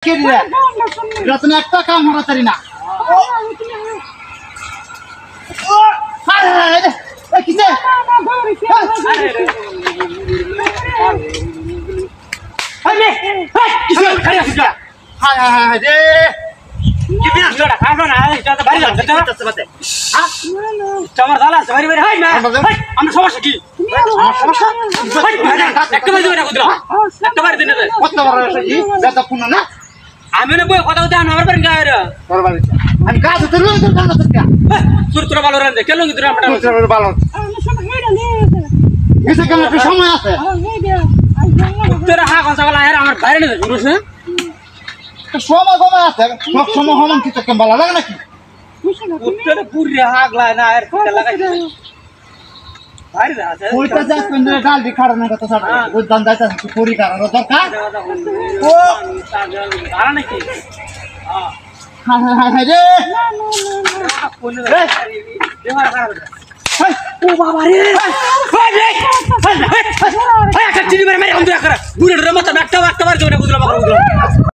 रत्न एक काम होना तरी ना किसे আমি না বই কথা কথা আমার বাড়ি গায়রা তোর বাড়ি আমি কাজ তো লই তো কাজ তো সুরতুর ভালো রান্দে কেন কি তোরা তোর ভালো এসে কেন একটু সময় আছে তোরা হা কোন সকাল আহের আমার বাইরে না ঘুরছ না সময় আছে সব সময় হমান কি তো কেন ভালো লাগে নাকি তোরা পুরি হাগলা না আর ফেলে লাগাইছে বাইরে আছে ওইটা যা পেন্ডে ডাল দি খাড়া না তো সাথে ওই দান দাইতা পুরি কারণ দরকার ও আরা নাকি হ্যাঁ হ্যাঁ হ্যাঁ রে ও বাবা রে একটা চিনি মেরে মেরে অন্ধ করা বুড়ো রে মত একটা বার